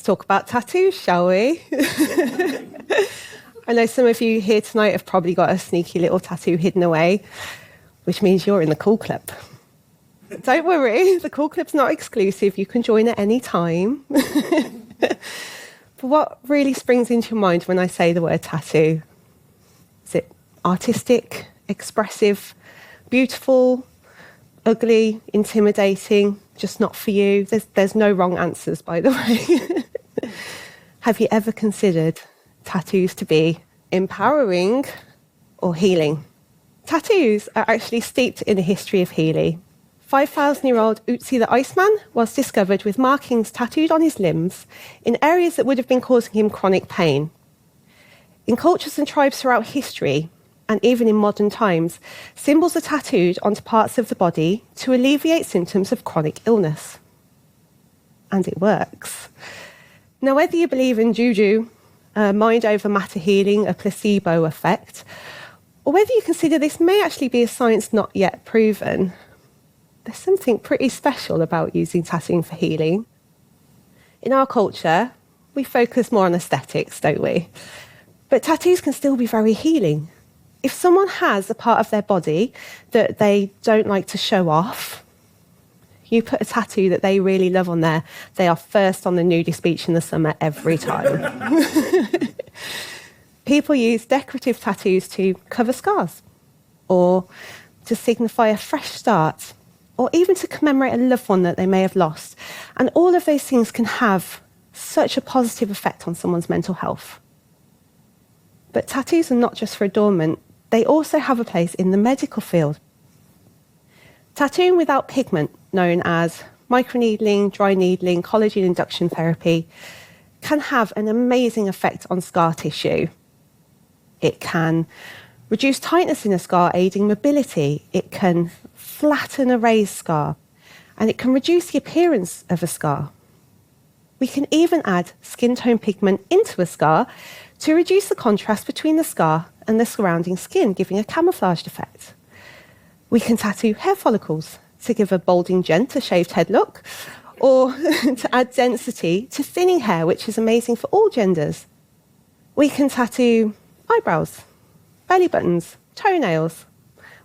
talk about tattoos, shall we? I know some of you here tonight have probably got a sneaky little tattoo hidden away, which means you're in the cool club. Don't worry, the cool club's not exclusive. You can join at any time. But what really springs into your mind when I say the word tattoo? Is it artistic, expressive, beautiful, ugly, intimidating, just not for you? There's no wrong answers, by the way. Have you ever considered tattoos to be empowering or healing? Tattoos are actually steeped in a history of healing. 5,000-year-old Ötzi the Iceman was discovered with markings tattooed on his limbs in areas that would have been causing him chronic pain. In cultures and tribes throughout history, and even in modern times, symbols are tattooed onto parts of the body to alleviate symptoms of chronic illness. And it works. Now, whether you believe in juju, mind over matter healing, a placebo effect, or whether you consider this may actually be a science not yet proven, there's something pretty special about using tattooing for healing. In our culture, we focus more on aesthetics, don't we? But tattoos can still be very healing. If someone has a part of their body that they don't like to show off, you put a tattoo that they really love on there, they are first on the nudist beach in the summer every time. People use decorative tattoos to cover scars, or to signify a fresh start, or even to commemorate a loved one that they may have lost. And all of those things can have such a positive effect on someone's mental health. But tattoos are not just for adornment, they also have a place in the medical field. Tattooing without pigment, known as microneedling, dry needling, collagen induction therapy, can have an amazing effect on scar tissue. It can reduce tightness in a scar, aiding mobility. It can flatten a raised scar, and it can reduce the appearance of a scar. We can even add skin tone pigment into a scar to reduce the contrast between the scar and the surrounding skin, giving a camouflaged effect. We can tattoo hair follicles to give a balding gent a shaved head look, or to add density to thinning hair, which is amazing for all genders. We can tattoo eyebrows, belly buttons, toenails.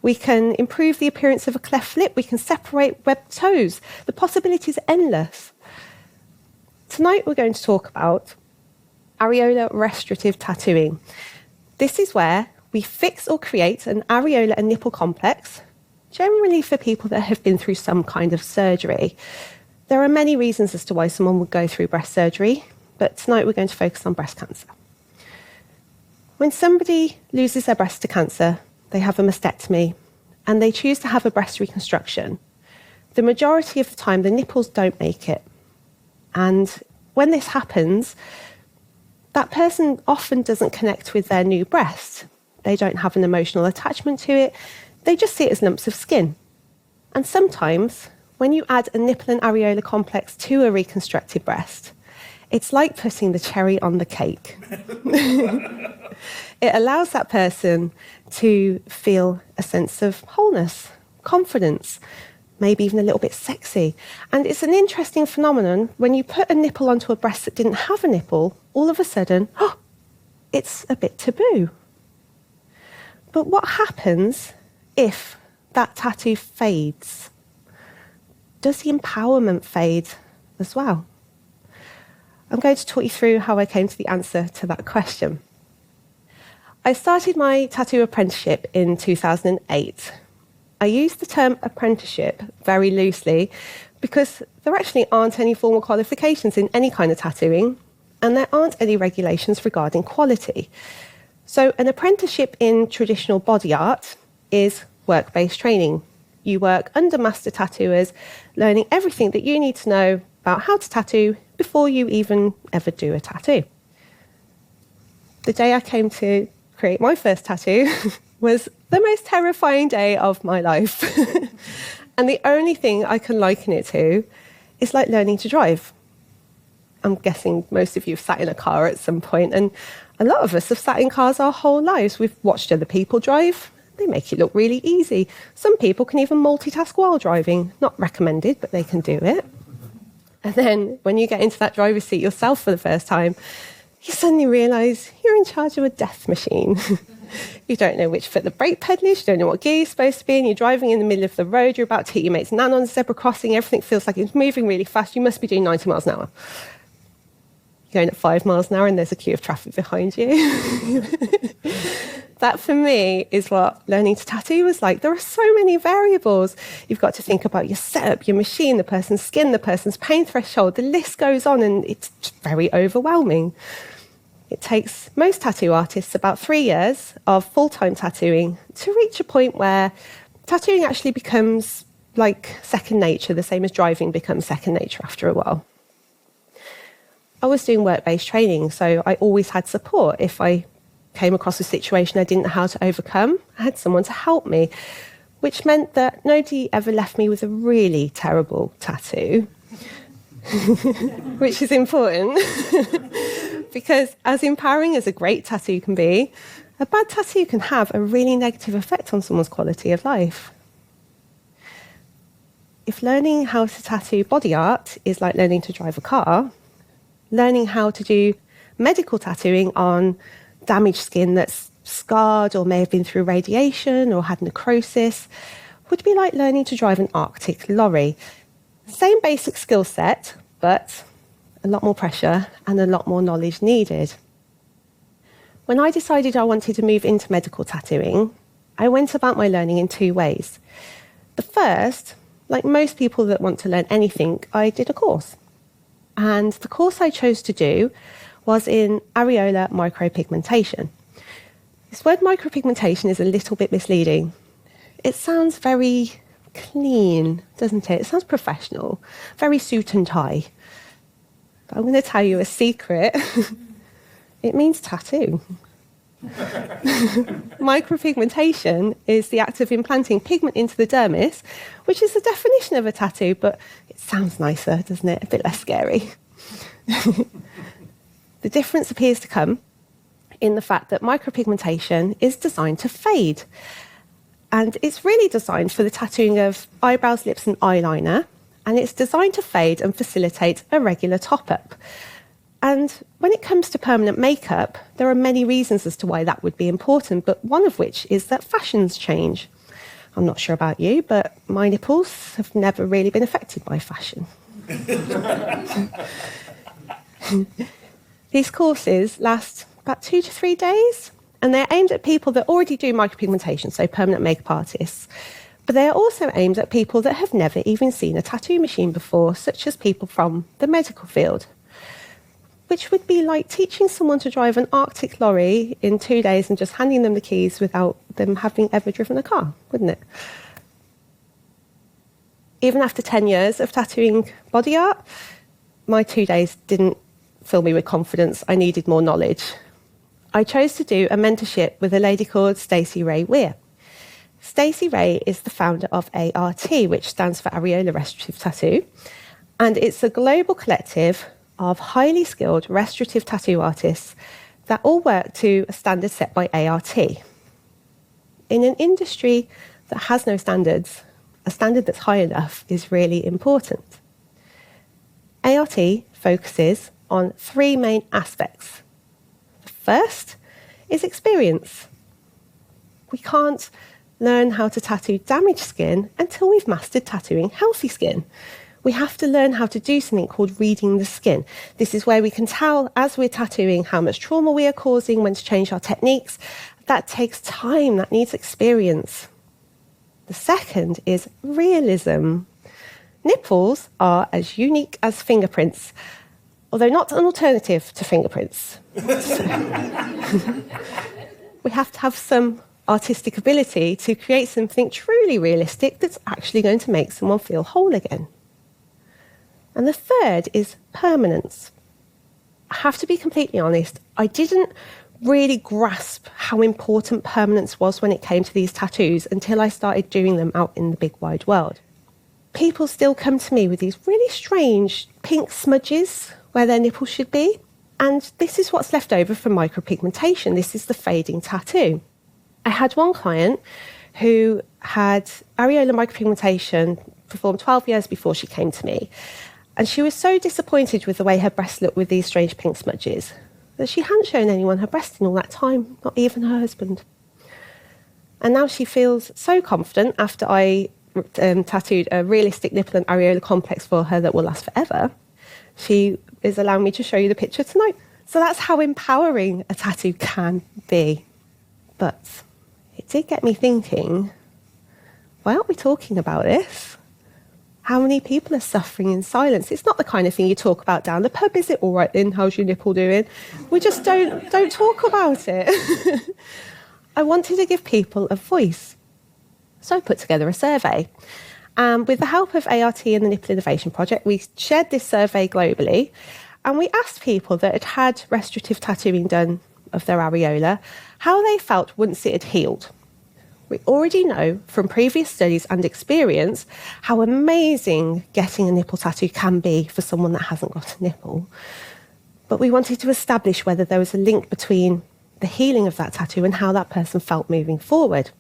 We can improve the appearance of a cleft lip. We can separate webbed toes. The possibilities are endless. Tonight we're going to talk about areolar restorative tattooing. This is where we fix or create an areola and nipple complex, generally for people that have been through some kind of surgery. There are many reasons as to why someone would go through breast surgery, but tonight we're going to focus on breast cancer. When somebody loses their breast to cancer, they have a mastectomy, and they choose to have a breast reconstruction. The majority of the time, the nipples don't make it. And when this happens, that person often doesn't connect with their new breast. They don't have an emotional attachment to it. They just see it as lumps of skin. And sometimes, when you add a nipple and areola complex to a reconstructed breast, it's like putting the cherry on the cake. It allows that person to feel a sense of wholeness, confidence, maybe even a little bit sexy. And it's an interesting phenomenon. When you put a nipple onto a breast that didn't have a nipple, all of a sudden, it's a bit taboo. But what happens if that tattoo fades? Does the empowerment fade as well? I'm going to talk you through how I came to the answer to that question. I started my tattoo apprenticeship in 2008. I use the term apprenticeship very loosely because there actually aren't any formal qualifications in any kind of tattooing, and there aren't any regulations regarding quality. So an apprenticeship in traditional body art is work-based training. You work under master tattooers, learning everything that you need to know about how to tattoo before you even ever do a tattoo. The day I came to create my first tattoo was the most terrifying day of my life. And the only thing I can liken it to is like learning to drive. I'm guessing most of you have sat in a car at some point, and a lot of us have sat in cars our whole lives. We've watched other people drive. They make it look really easy. Some people can even multitask while driving. Not recommended, but they can do it. And then when you get into that driver's seat yourself for the first time, you suddenly realise you're in charge of a death machine. You don't know which foot the brake pedal is, you don't know what gear you're supposed to be in, you're driving in the middle of the road, you're about to hit your mate's nan on the zebra crossing, everything feels like it's moving really fast, you must be doing 90 miles an hour. You're going at 5 miles an hour and there's a queue of traffic behind you. That, for me, is what learning to tattoo was like. There are so many variables. You've got to think about your setup, your machine, the person's skin, the person's pain threshold. The list goes on, and it's very overwhelming. It takes most tattoo artists about 3 years of full-time tattooing to reach a point where tattooing actually becomes like second nature, the same as driving becomes second nature after a while. I was doing work-based training, so I always had support. If I came across a situation I didn't know how to overcome, I had someone to help me, which meant that nobody ever left me with a really terrible tattoo, which is important, because as empowering as a great tattoo can be, a bad tattoo can have a really negative effect on someone's quality of life. If learning how to tattoo body art is like learning to drive a car, learning how to do medical tattooing on damaged skin that's scarred or may have been through radiation or had necrosis would be like learning to drive an Arctic lorry. Same basic skill set, but a lot more pressure and a lot more knowledge needed. When I decided I wanted to move into medical tattooing, I went about my learning in 2 ways. The first, like most people that want to learn anything, I did a course. And the course I chose to do was in areolar micropigmentation. This word micropigmentation is a little bit misleading. It sounds very clean, doesn't it? It sounds professional, very suit and tie. But I'm going to tell you a secret. It means tattoo. Micropigmentation is the act of implanting pigment into the dermis, which is the definition of a tattoo, but it sounds nicer, doesn't it? A bit less scary. The difference appears to come in the fact that micropigmentation is designed to fade. And it's really designed for the tattooing of eyebrows, lips, and eyeliner. And it's designed to fade and facilitate a regular top-up. And when it comes to permanent makeup, there are many reasons as to why that would be important, but one of which is that fashions change. I'm not sure about you, but my nipples have never really been affected by fashion. These courses last about 2 to 3 days, and they're aimed at people that already do micropigmentation, so permanent makeup artists. But they are also aimed at people that have never even seen a tattoo machine before, such as people from the medical field, which would be like teaching someone to drive an Arctic lorry in 2 days and just handing them the keys without them having ever driven a car, wouldn't it? Even after 10 years of tattooing body art, my 2 days didn't fill me with confidence. I needed more knowledge. I chose to do a mentorship with a lady called Stacey Ray Weir. Stacey Ray is the founder of ART, which stands for Areola Restorative Tattoo, and it's a global collective of highly skilled restorative tattoo artists that all work to a standard set by ART. In an industry that has no standards, a standard that's high enough is really important. ART focuses on 3 main aspects. The first is experience. We can't learn how to tattoo damaged skin until we've mastered tattooing healthy skin. We have to learn how to do something called reading the skin. This is where we can tell, as we're tattooing, how much trauma we are causing, when to change our techniques. That takes time, that needs experience. The second is realism. Nipples are as unique as fingerprints, although not an alternative to fingerprints. We have to have some artistic ability to create something truly realistic that's actually going to make someone feel whole again. And the third is permanence. I have to be completely honest, I didn't really grasp how important permanence was when it came to these tattoos until I started doing them out in the big wide world. People still come to me with these really strange pink smudges where their nipples should be, and this is what's left over from micropigmentation. This is the fading tattoo. I had one client who had areolar micropigmentation performed 12 years before she came to me. And she was so disappointed with the way her breast looked with these strange pink smudges that she hadn't shown anyone her breast in all that time, not even her husband. And now she feels so confident after I tattooed a realistic nipple and areola complex for her that will last forever. She is allowing me to show you the picture tonight. So that's how empowering a tattoo can be. But it did get me thinking, why aren't we talking about this? How many people are suffering in silence? It's not the kind of thing you talk about down the pub, is it? All right then, how's your nipple doing? We just don't talk about it. I wanted to give people a voice. So I put together a survey. With the help of ART and the Nipple Innovation Project, we shared this survey globally, and we asked people that had had restorative tattooing done of their areola how they felt once it had healed. We already know from previous studies and experience how amazing getting a nipple tattoo can be for someone that hasn't got a nipple. But we wanted to establish whether there was a link between the healing of that tattoo and how that person felt moving forward.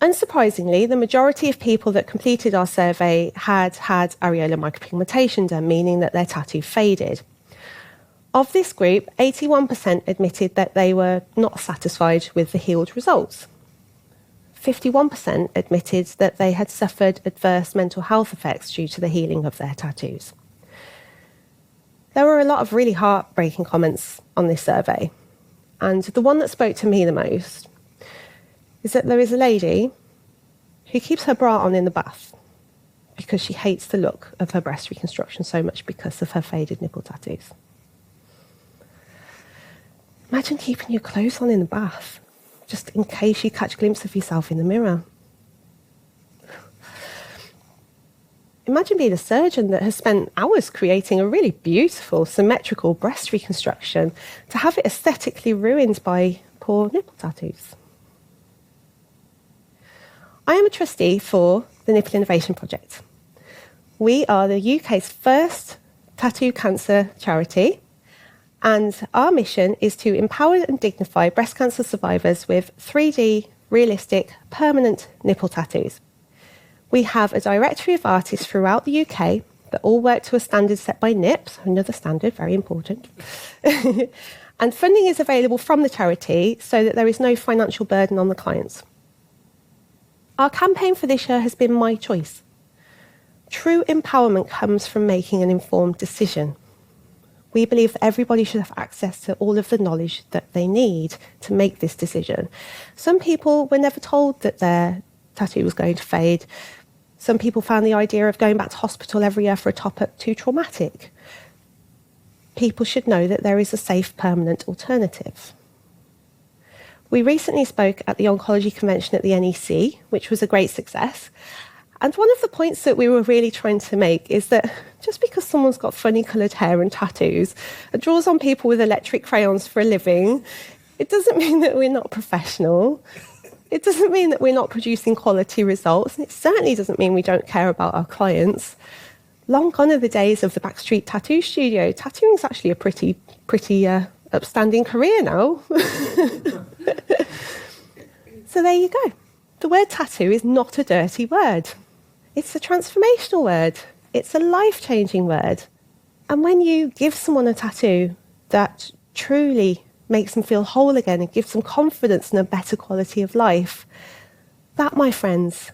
Unsurprisingly, the majority of people that completed our survey had had areolar micropigmentation done, meaning that their tattoo faded. Of this group, 81% admitted that they were not satisfied with the healed results. 51% admitted that they had suffered adverse mental health effects due to the healing of their tattoos. There were a lot of really heartbreaking comments on this survey, and the one that spoke to me the most is that there is a lady who keeps her bra on in the bath because she hates the look of her breast reconstruction so much because of her faded nipple tattoos. Imagine keeping your clothes on in the bath, just in case you catch a glimpse of yourself in the mirror. Imagine being a surgeon that has spent hours creating a really beautiful, symmetrical breast reconstruction to have it aesthetically ruined by poor nipple tattoos. I am a trustee for the Nipple Innovation Project. We are the UK's first tattoo cancer charity, and our mission is to empower and dignify breast cancer survivors with 3D, realistic, permanent nipple tattoos. We have a directory of artists throughout the UK that all work to a standard set by NIPS, another standard, very important. And funding is available from the charity so that there is no financial burden on the clients. Our campaign for this year has been My Choice. True empowerment comes from making an informed decision. We believe that everybody should have access to all of the knowledge that they need to make this decision. Some people were never told that their tattoo was going to fade. Some people found the idea of going back to hospital every year for a top-up too traumatic. People should know that there is a safe, permanent alternative. We recently spoke at the Oncology Convention at the NEC, which was a great success. And one of the points that we were really trying to make is that just because someone's got funny coloured hair and tattoos and draws on people with electric crayons for a living, it doesn't mean that we're not professional. It doesn't mean that we're not producing quality results. And it certainly doesn't mean we don't care about our clients. Long gone are the days of the backstreet tattoo studio. Tattooing is actually a pretty upstanding career now. So there you go. The word tattoo is not a dirty word. It's a transformational word. It's a life-changing word. And when you give someone a tattoo that truly makes them feel whole again and gives them confidence and a better quality of life, that, my friends,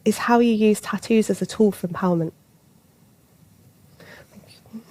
is how you use tattoos as a tool for empowerment. Thank you.